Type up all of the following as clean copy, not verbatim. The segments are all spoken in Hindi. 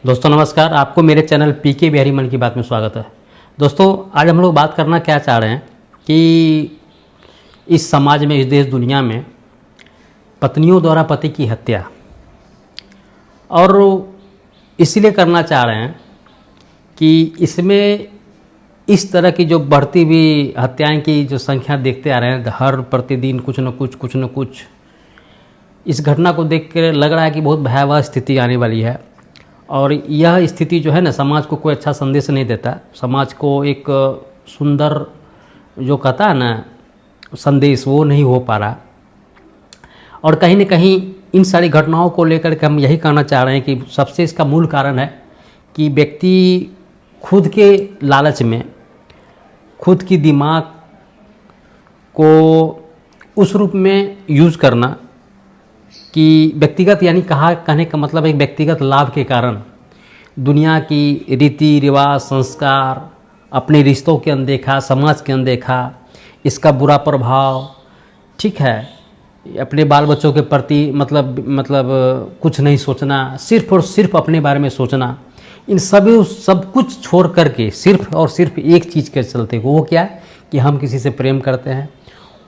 दोस्तों नमस्कार, आपको मेरे चैनल पीके बिहारी मन की बात में स्वागत है। दोस्तों आज हम लोग बात करना क्या चाह रहे हैं कि इस समाज में, इस देश दुनिया में पत्नियों द्वारा पति की हत्या, और इसलिए करना चाह रहे हैं कि इसमें इस तरह की जो बढ़ती हुई हत्याएं की जो संख्या देखते आ रहे हैं, हर प्रतिदिन कुछ न कुछ इस घटना को देख कर लग रहा है कि बहुत भयावह स्थिति आने वाली है। और यह स्थिति जो है ना, समाज को कोई अच्छा संदेश नहीं देता। समाज को एक सुंदर जो कहता है ना संदेश, वो नहीं हो पा रहा। और कहीं न कहीं इन सारी घटनाओं को लेकर के हम यही कहना चाह रहे हैं कि सबसे इसका मूल कारण है कि व्यक्ति खुद के लालच में खुद की दिमाग को उस रूप में यूज़ करना कि व्यक्तिगत, यानी कहने का मतलब एक व्यक्तिगत लाभ के कारण दुनिया की रीति रिवाज, संस्कार, अपने रिश्तों के अनदेखा, समाज के अनदेखा, इसका बुरा प्रभाव, ठीक है, अपने बाल बच्चों के प्रति मतलब कुछ नहीं सोचना, सिर्फ और सिर्फ अपने बारे में सोचना, इन सब कुछ छोड़ करके सिर्फ और सिर्फ एक चीज़ के चलते, वो क्या है कि हम किसी से प्रेम करते हैं,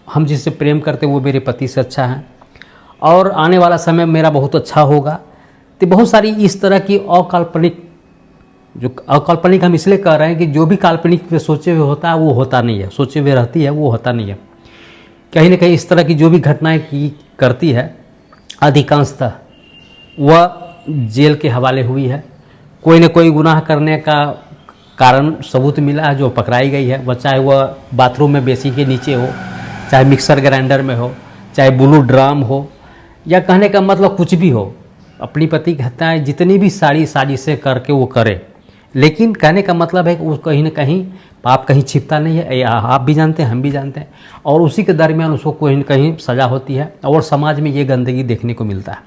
हम जिससे प्रेम करते हैं वो मेरे पति से अच्छा है और आने वाला समय मेरा बहुत अच्छा होगा। तो बहुत सारी इस तरह की अकाल्पनिक हम इसलिए कह रहे हैं कि जो भी काल्पनिक पे सोचे हुए होता है वो होता नहीं है, सोचे हुए रहती है वो होता नहीं है। कहीं ना कहीं इस तरह की जो भी घटनाएं करती है अधिकांशतः वह जेल के हवाले हुई है। कोई न कोई गुनाह करने का कारण सबूत मिला है जो पकड़ाई गई है, वह चाहे वह बाथरूम में बेसिन के नीचे हो, चाहे मिक्सर ग्राइंडर में हो, चाहे ब्लू ड्राम हो, या कहने का मतलब कुछ भी हो, अपनी पति की हत्याएं जितनी भी सारी साजिशें करके वो करे, लेकिन कहने का मतलब है कि वो कहीं ना कहीं पाप कहीं छिपता नहीं है। आप भी जानते हैं, हम भी जानते हैं, और उसी के दरमियान उसको कहीं ना कहीं सज़ा होती है और समाज में ये गंदगी देखने को मिलता है।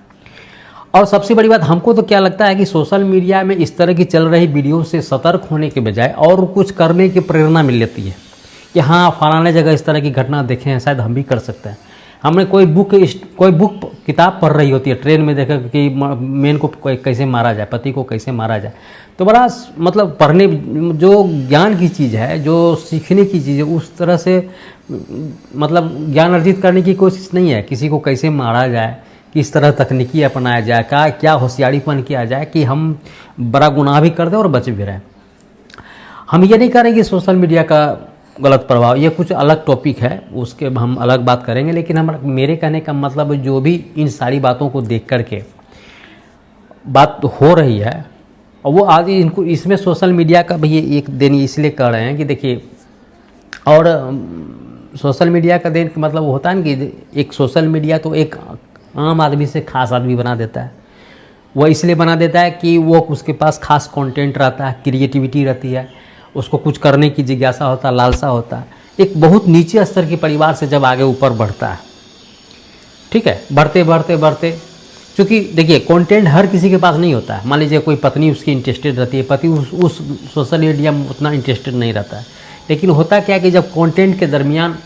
और सबसे बड़ी बात हमको तो क्या लगता है कि सोशल मीडिया में इस तरह की चल रही वीडियो से सतर्क होने के बजाय और कुछ करने की प्रेरणा मिल लेती है कि हाँ फलाने जगह इस तरह की घटना देखें हैं, शायद हम भी कर सकते हैं। हमने कोई बुक किताब पढ़ रही होती है, ट्रेन में देखा कि मेन को कैसे मारा जाए, पति को कैसे मारा जाए, तो बड़ा मतलब पढ़ने जो ज्ञान की चीज़ है, जो सीखने की चीज़ है, उस तरह से मतलब ज्ञान अर्जित करने की कोशिश नहीं है। किसी को कैसे मारा जाए, किस तरह तकनीकी अपनाया जाए, क्या होशियारीपन किया जाए कि हम बड़ा गुनाह भी कर दें और बच भी रहें। हम ये नहीं करें कि सोशल मीडिया का गलत प्रभाव, ये कुछ अलग टॉपिक है, उसके हम अलग बात करेंगे। लेकिन मेरे कहने का मतलब जो भी इन सारी बातों को देख करके बात हो रही है, और वो आगे इनको इसमें सोशल मीडिया का भी एक देन इसलिए कह रहे हैं कि देखिए, और सोशल मीडिया का देन का मतलब होता है ना कि एक सोशल मीडिया तो एक आम आदमी से खास आदमी बना देता है। वो इसलिए बना देता है कि वो उसके पास खास कंटेंट रहता है, क्रिएटिविटी रहती है, उसको कुछ करने की जिज्ञासा होता है, लालसा होता है। एक बहुत नीचे स्तर के परिवार से जब आगे ऊपर बढ़ता है, ठीक है, बढ़ते क्योंकि देखिए कंटेंट हर किसी के पास नहीं होता है। मान लीजिए कोई पत्नी उसकी इंटरेस्टेड रहती है, पति उस सोशल मीडिया में उतना इंटरेस्टेड नहीं रहता है, लेकिन होता क्या है कि जब कंटेंट के दरमियान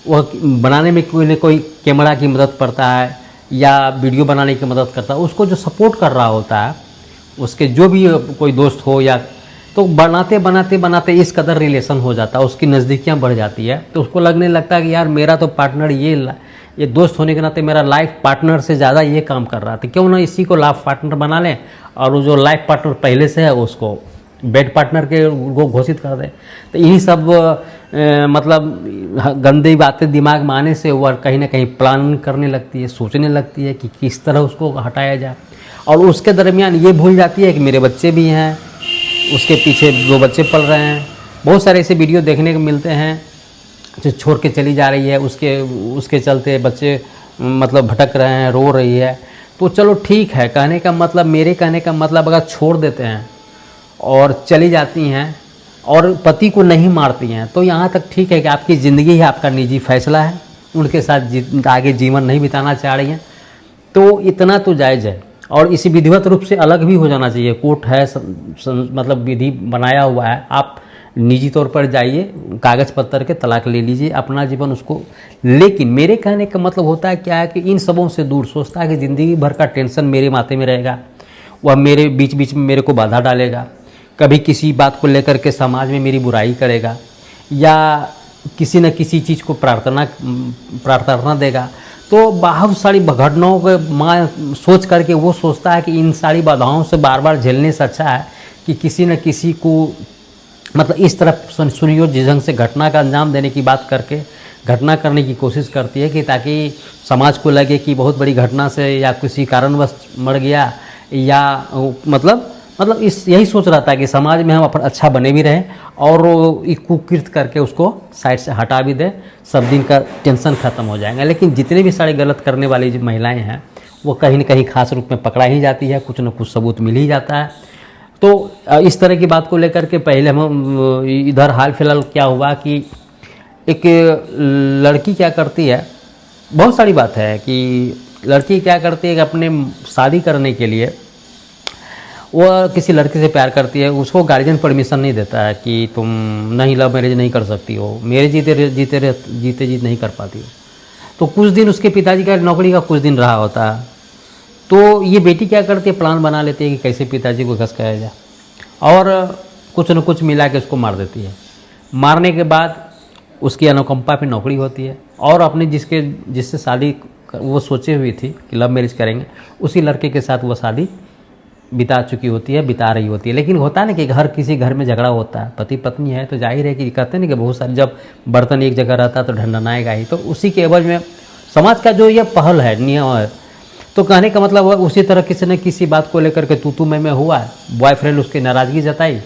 वह बनाने में कोई न कोई कैमरा की मदद पड़ता है या वीडियो बनाने की मदद करता है, उसको जो सपोर्ट कर रहा होता है, उसके जो भी कोई दोस्त हो, या तो बनाते इस कदर रिलेशन हो जाता है, उसकी नज़दीकियाँ बढ़ जाती है, तो उसको लगने लगता है कि यार मेरा तो पार्टनर ये दोस्त होने के नाते मेरा लाइफ पार्टनर से ज़्यादा ये काम कर रहा था, क्यों ना इसी को लाइफ पार्टनर बना लें और वो जो लाइफ पार्टनर पहले से है उसको बेड पार्टनर के वो घोषित कर दें। तो यही सब मतलब गंदी बातें दिमाग में आने से वह कहीं ना कहीं प्लान करने लगती है, सोचने लगती है कि किस तरह उसको हटाया जाए, और उसके दरमियान ये भूल जाती है कि मेरे बच्चे भी हैं, उसके पीछे 2 बच्चे पल रहे हैं। बहुत सारे ऐसे वीडियो देखने को मिलते हैं जो छोड़ के चली जा रही है, उसके चलते बच्चे मतलब भटक रहे हैं, रो रही है। तो चलो ठीक है, मेरे कहने का मतलब अगर छोड़ देते हैं और चली जाती हैं और पति को नहीं मारती हैं तो यहाँ तक ठीक है कि आपकी ज़िंदगी है, आपका निजी फैसला है, उनके साथ आगे जीवन नहीं बिताना चाह रही हैं, तो इतना तो जायज़ है। और इसी विधिवत रूप से अलग भी हो जाना चाहिए। कोर्ट है, मतलब विधि बनाया हुआ है, आप निजी तौर पर जाइए, कागज़ पत्तर के तलाक ले लीजिए, अपना जीवन उसको। लेकिन मेरे कहने का मतलब होता है क्या है कि इन सबों से दूर सोचता है कि ज़िंदगी भर का टेंशन मेरे माथे में रहेगा, वह मेरे बीच बीच में मेरे को बाधा डालेगा, कभी किसी बात को लेकर के समाज में मेरी बुराई करेगा, या किसी न किसी चीज़ को प्रार्थना देगा। तो बहुत सारी घटनाओं को माँ सोच करके वो सोचता है कि इन सारी बाधाओं से बार बार झेलने से अच्छा है कि किसी न किसी को मतलब इस तरफ सुनियोजित ढंग से घटना का अंजाम देने की बात करके घटना करने की कोशिश करती है, कि ताकि समाज को लगे कि बहुत बड़ी घटना से या किसी कारणवश मर गया, या मतलब इस यही सोच रहा था कि समाज में हम अपन अच्छा बने भी रहें और कुकृत करके उसको साइड से हटा भी दें, सब दिन का टेंशन ख़त्म हो जाएगा। लेकिन जितने भी सारे गलत करने वाली जो महिलाएं हैं वो कहीं न कहीं खास रूप में पकड़ा ही जाती है, कुछ न कुछ सबूत मिल ही जाता है। तो इस तरह की बात को लेकर के पहले हम इधर हाल फिलहाल क्या हुआ कि एक लड़की क्या करती है, बहुत सारी बात है कि लड़की क्या करती है कि अपने शादी करने के लिए वह किसी लड़के से प्यार करती है, उसको गार्जियन परमिशन नहीं देता है कि तुम नहीं लव मैरिज नहीं कर सकती हो, मेरे जीते जीत नहीं कर पाती हो। तो कुछ दिन उसके पिताजी का नौकरी का कुछ दिन रहा होता है, तो ये बेटी क्या करती है, प्लान बना लेती है कि कैसे पिताजी को घस खाया जाए, और कुछ न कुछ मिला के उसको मार देती है। मारने के बाद उसकी अनुकंपा पे नौकरी होती है, और अपने जिससे शादी वो सोचे हुई थी कि लव मैरिज करेंगे, उसी लड़के के साथ वो शादी बिता रही होती है। लेकिन होता है ना कि हर किसी घर में झगड़ा होता है, पति पत्नी है तो जाहिर है कि कहते हैं ना कि बहुत सारे जब बर्तन एक जगह रहता है तो ढंढनाएगा ही। तो उसी के एवज में समाज का जो ये पहल है, नियम है, तो कहने का मतलब उसी तरह किसी न किसी बात को लेकर के तू मैं हुआ, बॉयफ्रेंड उसकी नाराज़गी जताई,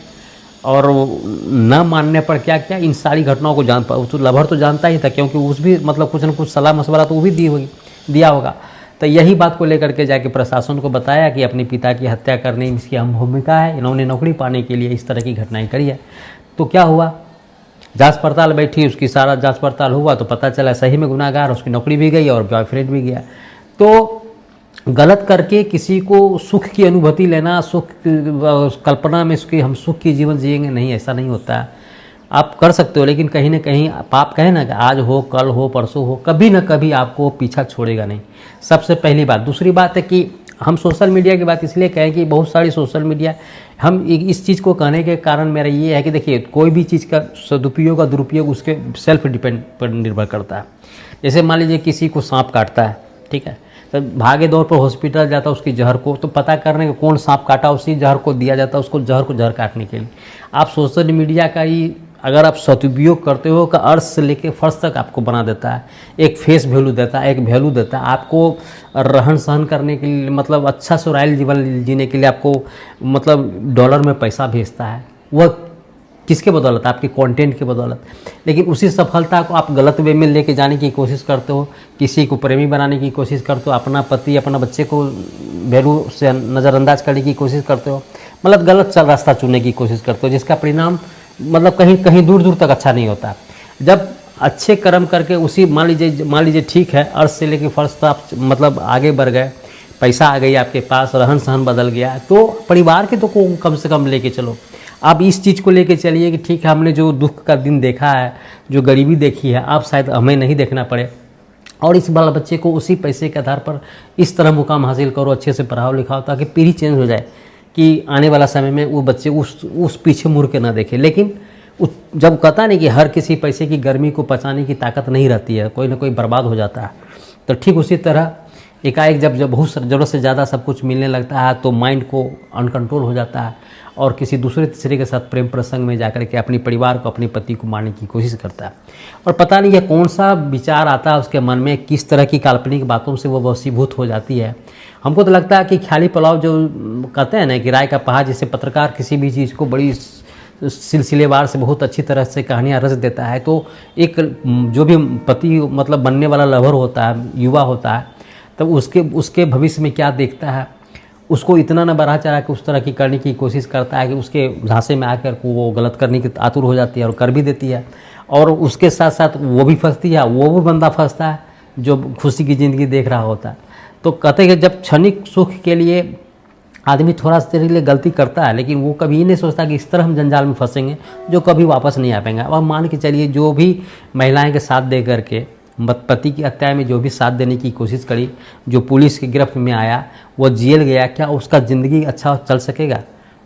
और न मानने पर क्या क्या इन सारी घटनाओं को जान पा, तो लवर तो जानता ही था, क्योंकि उस भी मतलब कुछ न कुछ सलाह मशवरा तो वो भी दिया होगा। तो यही बात को लेकर के जाके प्रशासन को बताया कि अपने पिता की हत्या करने में इसकी अहम भूमिका है, इन्होंने नौकरी पाने के लिए इस तरह की घटनाएं करी है। तो क्या हुआ, जांच पड़ताल बैठी, उसकी सारा जांच पड़ताल हुआ तो पता चला सही में गुनाहगार, उसकी नौकरी भी गई और बॉयफ्रेंड भी गया। तो गलत करके किसी को सुख की अनुभूति लेना, सुख कल्पना में उसकी हम सुख की जीवन जिएंगे, नहीं, ऐसा नहीं होता है। आप कर सकते हो, लेकिन कहीं ना कहीं पाप कहे ना कि आज हो कल हो परसों हो, कभी ना कभी आपको पीछा छोड़ेगा नहीं, सबसे पहली बात। दूसरी बात है कि हम सोशल मीडिया की बात इसलिए कहें कि बहुत सारी सोशल मीडिया, हम इस चीज़ को कहने के कारण मेरा ये है कि देखिए कोई भी चीज़ का सदुपयोग और दुरुपयोग उसके सेल्फ डिपेंड पर निर्भर करता है। जैसे मान लीजिए किसी को सांप काटता है, ठीक है, तो भागे दौड़ पर हॉस्पिटल जाता है उसकी जहर को, तो पता करने का कौन सांप काटा, उसी जहर को दिया जाता है उसको जहर काटने के लिए। आप सोशल मीडिया का ही अगर आप सदुपयोग करते हो का अर्थ से लेके फर्श तक आपको बना देता है, एक फेस वैल्यू देता है, एक वैल्यू देता है आपको, रहन सहन करने के लिए मतलब अच्छा से रॉयल जीवन जीने के लिए आपको मतलब डॉलर में पैसा भेजता है। वह किसके बदौलत, आपके कंटेंट के बदौलत। लेकिन उसी सफलता को आप गलत वे में लेके जाने की कोशिश करते हो, किसी को प्रेमी बनाने की कोशिश करते हो, अपना पति अपना बच्चे को वैल्यू से नज़रअंदाज करने की कोशिश करते हो, मतलब गलत रास्ता चुनने की कोशिश करते हो, जिसका परिणाम मतलब कहीं दूर दूर तक अच्छा नहीं होता। जब अच्छे कर्म करके उसी मान लीजिए ठीक है, अर्थ से लेके फर्श तो आप मतलब आगे बढ़ गए, पैसा आ गई आपके पास, रहन सहन बदल गया, तो परिवार के तो को कम से कम लेके चलो। आप इस चीज़ को लेके चलिए कि ठीक है, हमने जो दुख का दिन देखा है, जो गरीबी देखी है, आप शायद हमें नहीं देखना पड़े, और इस बाल बच्चे को उसी पैसे के आधार पर इस तरह मुकाम हासिल करो, अच्छे से पढ़ाओ लिखाओ, ताकि पीढ़ी चेंज हो जाए कि आने वाला समय में वो बच्चे उस पीछे मुड़ के ना देखे। लेकिन जब कहता नहीं कि हर किसी पैसे की गर्मी को पचाने की ताकत नहीं रहती है, कोई ना कोई बर्बाद हो जाता है। तो ठीक उसी तरह एकाएक जब बहुत ज़रूरत से ज़्यादा सब कुछ मिलने लगता है तो माइंड को अनकंट्रोल हो जाता है, और किसी दूसरे तीसरे के साथ प्रेम प्रसंग में जाकर के अपने परिवार को, अपने पति को मारने की कोशिश करता है। और पता नहीं ये कौन सा विचार आता है उसके मन में, किस तरह की काल्पनिक बातों से वो वशीभूत हो जाती है। हमको तो लगता है कि ख्याली पुलाव जो कहते हैं ना कि राय का पहाड़, जिससे पत्रकार किसी भी चीज़ को बड़ी सिलसिलेवार से बहुत अच्छी तरह से कहानियाँ रच देता है, तो एक जो भी पति मतलब बनने वाला लवर होता है, युवा होता है, तब उसके भविष्य में क्या देखता है, उसको इतना न बढ़ा चढ़ा के उस तरह की करने की कोशिश करता है कि उसके झांसे में आकर वो गलत करने की आतुर हो जाती है और कर भी देती है। और उसके साथ साथ वो भी फंसती है, वो भी बंदा फंसता है जो खुशी की ज़िंदगी देख रहा होता है। तो कहते हैं कि जब क्षणिक सुख के लिए आदमी थोड़ा सा देर के लिए गलती करता है, लेकिन वो कभी नहीं सोचता कि इस तरह हम जंजाल में फंसेंगे जो कभी वापस नहीं आ पाएंगे। अब मान के चलिए जो भी महिलाएं के साथ दे करके पति की हत्या में जो भी साथ देने की कोशिश करी, जो पुलिस की गिरफ्त में आया, वो जेल गया, क्या उसका ज़िंदगी अच्छा चल सकेगा?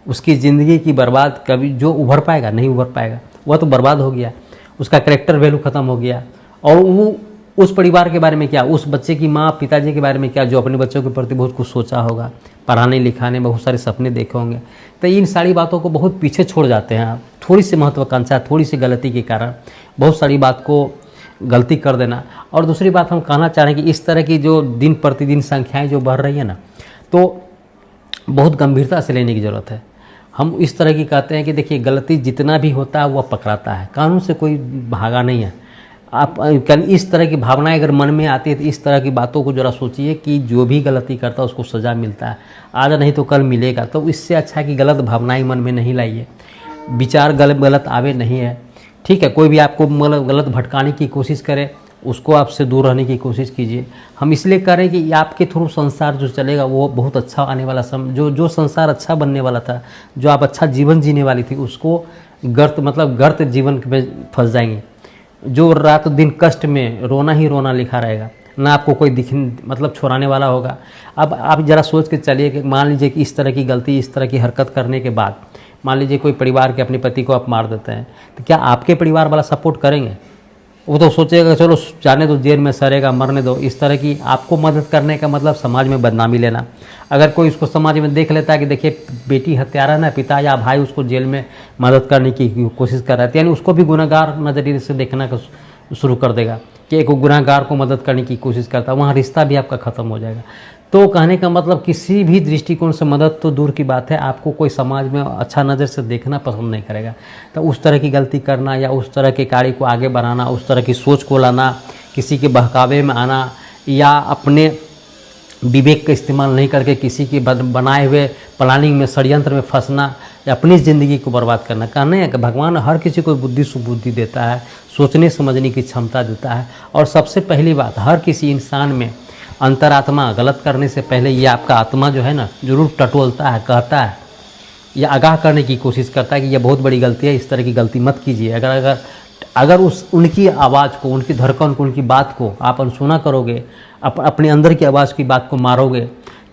उसकी ज़िंदगी की बर्बाद कभी जो उभर पाएगा? नहीं उभर पाएगा, वह तो बर्बाद हो गया, उसका कैरेक्टर वैल्यू ख़त्म हो गया। और वो उस परिवार के बारे में क्या, उस बच्चे की माँ पिताजी के बारे में क्या, जो अपने बच्चों के प्रति बहुत कुछ सोचा होगा, पढ़ाने लिखाने बहुत सारे सपने देखे होंगे, तो इन सारी बातों को बहुत पीछे छोड़ जाते हैं आप। थोड़ी सी महत्वाकांक्षा, थोड़ी सी गलती के कारण बहुत सारी बात को गलती कर देना। और दूसरी बात हम कहना चाह रहे हैं कि इस तरह की जो दिन प्रतिदिन संख्याएँ जो बढ़ रही है ना, तो बहुत गंभीरता से लेने की ज़रूरत है। हम इस तरह की कहते हैं कि देखिए, गलती जितना भी होता है वह पकड़ाता है, कानून से कोई भागा नहीं है। आप इस तरह की भावनाएं अगर मन में आती है तो इस तरह की बातों को ज़रा सोचिए कि जो भी गलती करता है उसको सज़ा मिलता है, आज नहीं तो कल मिलेगा। तो इससे अच्छा है कि गलत भावनाएं मन में नहीं लाइए, विचार गलत आवे नहीं है, ठीक है। कोई भी आपको गलत भटकाने की कोशिश करे, उसको आपसे दूर रहने की कोशिश कीजिए। हम इसलिए करें कि आपके थ्रू संसार जो चलेगा वो बहुत अच्छा आने वाला जो संसार अच्छा बनने वाला था, जो आप अच्छा जीवन जीने वाली थी, उसको गर्त जीवन में फंस जाएंगे। जो रात दिन कष्ट में रोना ही रोना लिखा रहेगा, ना आपको कोई छुड़ाने वाला होगा। अब आप ज़रा सोच के चलिए कि मान लीजिए कि इस तरह की गलती, इस तरह की हरकत करने के बाद मान लीजिए कोई परिवार के अपने पति को आप मार देते हैं, तो क्या आपके परिवार वाला सपोर्ट करेंगे? वो तो सोचेगा चलो जाने दो, जेल में सड़ेगा, मरने दो। इस तरह की आपको मदद करने का मतलब समाज में बदनामी लेना। अगर कोई उसको समाज में देख लेता है कि देखिए बेटी हत्यारा है, पिता या भाई उसको जेल में मदद करने की कोशिश कर रहा है, यानी उसको भी गुनहगार नज़रिए से देखना शुरू कर देगा कि एक गुनहगार को मदद करने की कोशिश करता है, वहाँ रिश्ता भी आपका ख़त्म हो जाएगा। तो कहने का मतलब किसी भी दृष्टिकोण से मदद तो दूर की बात है, आपको कोई समाज में अच्छा नज़र से देखना पसंद नहीं करेगा। तो उस तरह की गलती करना या उस तरह के कार्य को आगे बढ़ाना, उस तरह की सोच को लाना, किसी के बहकावे में आना या अपने विवेक का इस्तेमाल नहीं करके किसी के बनाए हुए प्लानिंग में, षड्यंत्र में फंसना या अपनी ज़िंदगी को बर्बाद करना। कहने हैं कि भगवान हर किसी को बुद्धि सुबुद्धि देता है, सोचने समझने की क्षमता देता है। और सबसे पहली बात, हर किसी इंसान में अंतरात्मा गलत करने से पहले ये आपका आत्मा जो है ना, जरूर टटोलता है, कहता है या आगाह करने की कोशिश करता है कि यह बहुत बड़ी गलती है, इस तरह की गलती मत कीजिए। अगर उनकी आवाज़ को, उनकी धड़कन को, उनकी बात को आप अनसुना करोगे, अपने अंदर की आवाज़ की बात को मारोगे,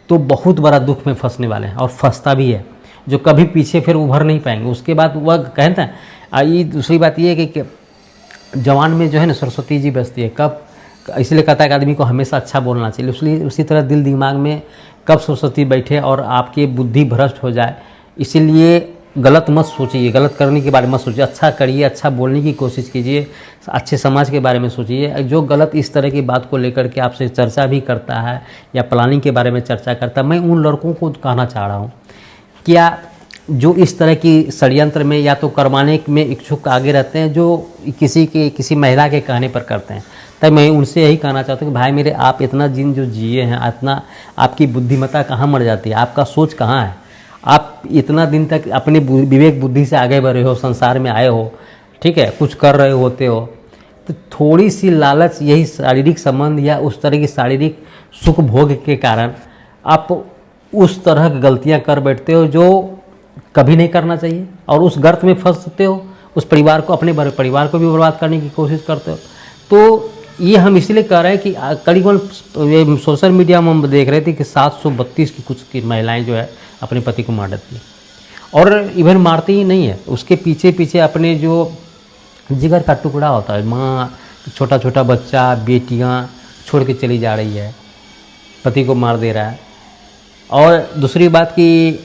तो बहुत बड़ा दुख में फंसने वाले हैं। और फंसता भी है, जो कभी पीछे फिर उभर नहीं पाएंगे। उसके बाद वह कहते हैं, ये दूसरी बात ये है कि जवान में जो है ना सरस्वती जी बसती है। कब? इसलिए कहता है कि आदमी को हमेशा अच्छा बोलना चाहिए। इसलिए उसी तरह दिल दिमाग में कब सरस्वती बैठे और आपकी बुद्धि भ्रष्ट हो जाए, इसीलिए गलत मत सोचिए, गलत करने के बारे में मत सोचिए, अच्छा करिए, अच्छा बोलने की कोशिश कीजिए, अच्छे समाज के बारे में सोचिए। जो गलत इस तरह की बात को लेकर के आपसे चर्चा भी करता है या प्लानिंग के बारे में चर्चा करता है, मैं उन लड़कों को कहना चाह रहा हूँ, क्या जो इस तरह की षड्यंत्र में या तो करवाने में इच्छुक आगे रहते हैं, जो किसी महिला के कहने पर करते हैं, तब मैं उनसे यही कहना चाहता हूँ कि भाई मेरे, आप इतना दिन जो जिए हैं, इतना आपकी बुद्धिमत्ता कहाँ मर जाती है, आपका सोच कहाँ है? आप इतना दिन तक अपने विवेक बुद्धि से आगे बढ़ रहे हो, संसार में आए हो, ठीक है, कुछ कर रहे होते हो, तो थोड़ी सी लालच, यही शारीरिक संबंध या उस तरह की शारीरिक सुख भोग के कारण आप उस तरह की गलतियाँ कर बैठते हो जो कभी नहीं करना चाहिए, और उस गर्त में फंसते हो, उस परिवार को, अपने परिवार को भी बर्बाद करने की कोशिश करते हो। तो ये हम इसलिए कह रहे हैं कि करीबन सोशल मीडिया में हम देख रहे थे कि 732 की कुछ की महिलाएं जो है अपने पति को मार देती हैं। और इवन मारती ही नहीं है, उसके पीछे पीछे अपने जो जिगर का टुकड़ा होता है, माँ, छोटा छोटा बच्चा, बेटियां छोड़ के चली जा रही है, पति को मार दे रहा है। और दूसरी बात कि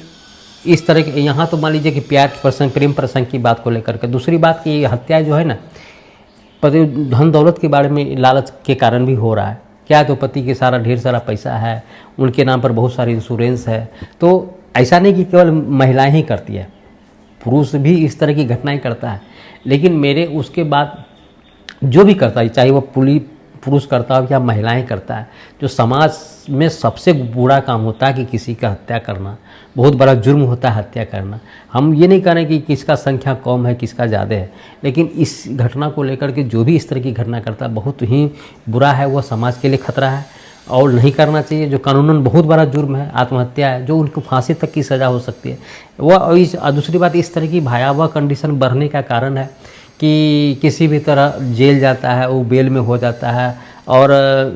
इस तरह के, यहाँ तो मान लीजिए कि प्यार प्रसंग, प्रेम प्रसंग की बात को लेकर के, दूसरी बात कि हत्या जो है ना, पति धन दौलत के बारे में लालच के कारण भी हो रहा है। क्या? तो पति के सारा ढेर सारा पैसा है, उनके नाम पर बहुत सारी इंश्योरेंस है। तो ऐसा नहीं कि केवल महिलाएं ही करती है, पुरुष भी इस तरह की घटनाएं करता है। लेकिन मेरे उसके बाद जो भी करता है, चाहे वह पुरुष करता हो या महिलाएं करता है, जो समाज में सबसे बुरा काम होता है कि किसी का हत्या करना, बहुत बड़ा जुर्म होता है हत्या करना। हम ये नहीं कह रहे कि किसका संख्या कम है, किसका ज़्यादा है, लेकिन इस घटना को लेकर के जो भी इस तरह की घटना करता है बहुत ही बुरा है, वह समाज के लिए खतरा है और नहीं करना चाहिए। जो कानूनन बहुत बड़ा जुर्म है, आत्महत्या है, जो उनको फांसी तक की सज़ा हो सकती है। वह दूसरी बात, इस तरह की भयावह कंडीशन बढ़ने का कारण है कि किसी भी तरह जेल जाता है, वो बेल में हो जाता है और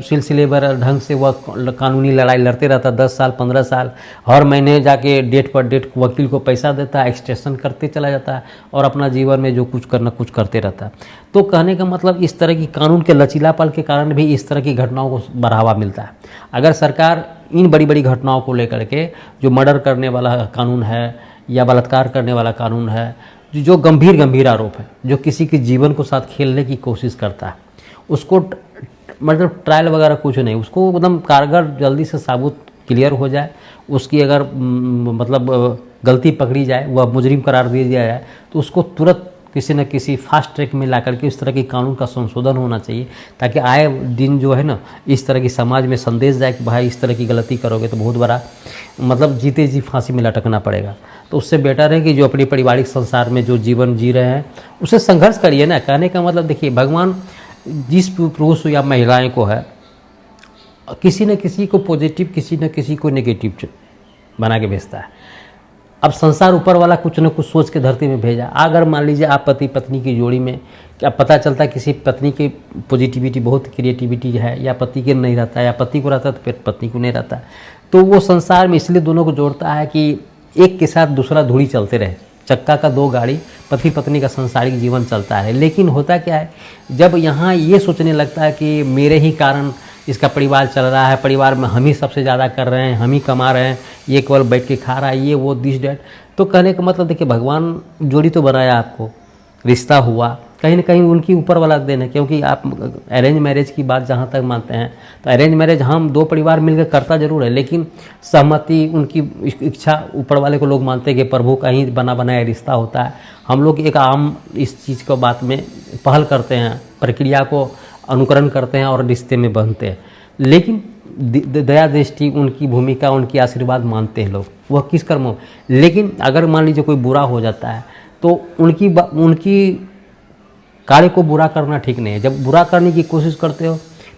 सिलसिलेवार ढंग से वह कानूनी लड़ाई लड़ते रहता है 10 साल 15 साल। हर महीने जाके डेट पर डेट वकील को पैसा देता है, एक्सटेंशन करते चला जाता है और अपना जीवन में जो कुछ करना कुछ करते रहता है। तो कहने का मतलब इस तरह की कानून के लचीलापन के कारण भी इस तरह की घटनाओं को बढ़ावा मिलता है। अगर सरकार इन बड़ी बड़ी घटनाओं को लेकर के, जो मर्डर करने वाला कानून है या बलात्कार करने वाला कानून है, जो गंभीर आरोप है, जो किसी के जीवन को साथ खेलने की कोशिश करता है, उसको मतलब ट्रायल वगैरह कुछ नहीं, उसको एकदम कारगर जल्दी से साबुत क्लियर हो जाए, उसकी अगर मतलब गलती पकड़ी जाए, वह मुजरिम करार दे दिया जाए, तो उसको तुरंत किसी न किसी फास्ट ट्रैक में ला करके इस तरह की कानून का संशोधन होना चाहिए, ताकि आए दिन जो है ना इस तरह की समाज में संदेश जाए कि भाई इस तरह की गलती करोगे तो बहुत बड़ा मतलब जीते जी फांसी में लटकना पड़ेगा। तो उससे बेटर है कि जो अपनी पारिवारिक संसार में जो जीवन जी रहे हैं उससे संघर्ष करिए ना। कहने का मतलब देखिए, भगवान जिस पुरुष या महिलाएं को है, किसी न किसी को पॉजिटिव किसी न किसी को नेगेटिव बना के भेजता है। अब संसार ऊपर वाला कुछ न कुछ सोच के धरती में भेजा। अगर मान लीजिए आप पति पत्नी की जोड़ी में क्या पता चलता है किसी पत्नी की पॉजिटिविटी बहुत क्रिएटिविटी है, या पति के नहीं रहता है, या पति को रहता है तो फिर पत्नी को नहीं रहता है, तो वो संसार में इसलिए दोनों को जोड़ता है कि एक के साथ दूसरा धुरी चलते रहे, चक्का का दो गाड़ी, पति पत्नी का सांसारिक जीवन चलता है। लेकिन होता क्या है, जब यहाँ ये सोचने लगता है कि मेरे ही कारण इसका परिवार चल रहा है, परिवार में हम ही सबसे ज़्यादा कर रहे हैं, हम ही कमा रहे हैं, ये केवल बैठ के खा रहा है, ये वो दिस डैट, तो कहने का मतलब देखिए, भगवान जोड़ी तो बनाया आपको, रिश्ता हुआ, कहीं ना कहीं उनकी ऊपर वाला देन है। क्योंकि आप अरेंज मैरिज की बात जहाँ तक मानते हैं तो अरेंज मैरिज हम दो परिवार मिलकर करता जरूर है, लेकिन सहमति उनकी इच्छा ऊपर वाले को लोग मानते हैं कि प्रभु का ही बना बनाया रिश्ता होता है। हम लोग एक आम इस चीज़ को बात में पहल करते हैं, प्रक्रिया को अनुकरण करते हैं और रिश्ते में बंधते हैं, लेकिन दया दृष्टि उनकी भूमिका उनकी आशीर्वाद मानते हैं लोग, वह किस कर्म। लेकिन अगर मान लीजिए कोई बुरा हो जाता है तो उनकी कार्य को बुरा करना ठीक नहीं है। जब बुरा करने की कोशिश करते हो,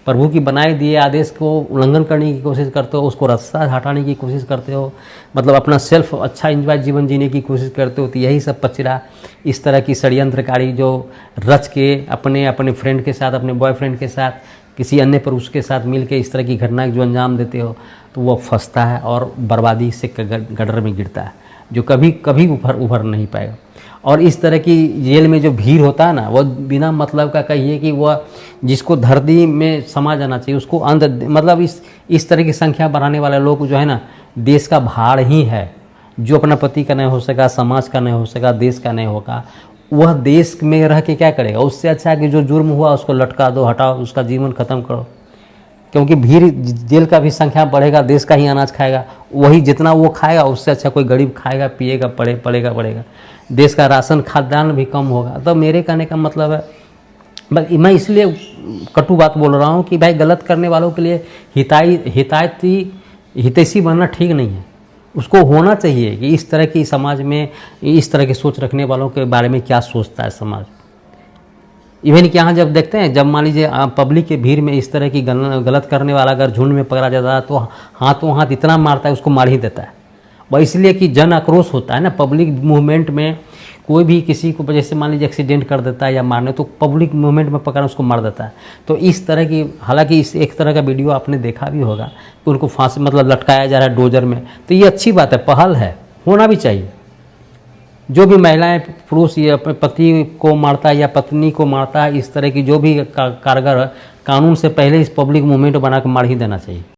प्रभु की बनाए दिए आदेश को उल्लंघन करने की कोशिश करते हो, उसको रास्ता हटाने की कोशिश करते हो, मतलब अपना सेल्फ अच्छा एंजॉय जीवन जीने की कोशिश करते हो, तो यही सब पचड़ा इस तरह की षड्यंत्रकारी जो रच के अपने फ्रेंड के साथ, अपने बॉयफ्रेंड के साथ, किसी अन्य पुरुष के साथ मिल के इस तरह की घटना जो अंजाम देते हो, तो वह फंसता है और बर्बादी से गड्ढर में गिरता है, जो कभी उभर नहीं पाएगा। और इस तरह की जेल में जो भीड़ होता है ना, वह बिना मतलब का कहिए कि वह जिसको धरती में समा जाना चाहिए उसको मतलब इस तरह की संख्या बढ़ाने वाले लोग जो है ना, देश का भार ही है। जो अपना पति का नहीं हो सका, समाज का नहीं हो सका, देश का नहीं होगा, वह देश में रह के क्या करेगा। उससे अच्छा है कि जो जुर्म हुआ उसको लटका दो, हटाओ, उसका जीवन खत्म करो। क्योंकि भीड़ जेल का भी संख्या बढ़ेगा, देश का ही अनाज खाएगा, वही जितना वो खाएगा उससे अच्छा कोई गरीब खाएगा, पिएगा, पड़ेगा, देश का राशन खाद्यान्न भी कम होगा। तो मेरे कहने का मतलब है, बस मैं इसलिए कटु बात बोल रहा हूँ कि भाई गलत करने वालों के लिए हितैषी बनना ठीक नहीं है। उसको होना चाहिए कि इस तरह की समाज में इस तरह की सोच रखने वालों के बारे में क्या सोचता है समाज। इवन कि यहाँ जब देखते हैं, जब मान लीजिए पब्लिक के भीड़ में इस तरह की गलत करने वाला अगर झुंड में पकड़ा जाता है तो हाथों हाथ इतना मारता है, उसको मार ही देता है। वह इसलिए कि जन आक्रोश होता है ना, पब्लिक मूवमेंट में कोई भी किसी को जैसे मान लीजिए एक्सीडेंट कर देता है या मारने, तो पब्लिक मूवमेंट में पकड़ उसको मार देता है। तो इस तरह की, हालांकि इस एक तरह का वीडियो आपने देखा भी होगा कि उनको फांसी मतलब लटकाया जा रहा है डोजर में, तो ये अच्छी बात है, पहल है, होना भी चाहिए। जो भी महिलाएं पुरुष या अपने पति को मारता है या पत्नी को मारता है, इस तरह की जो भी कारगर कानून से पहले इस पब्लिक मूवमेंट बना के मार ही देना चाहिए।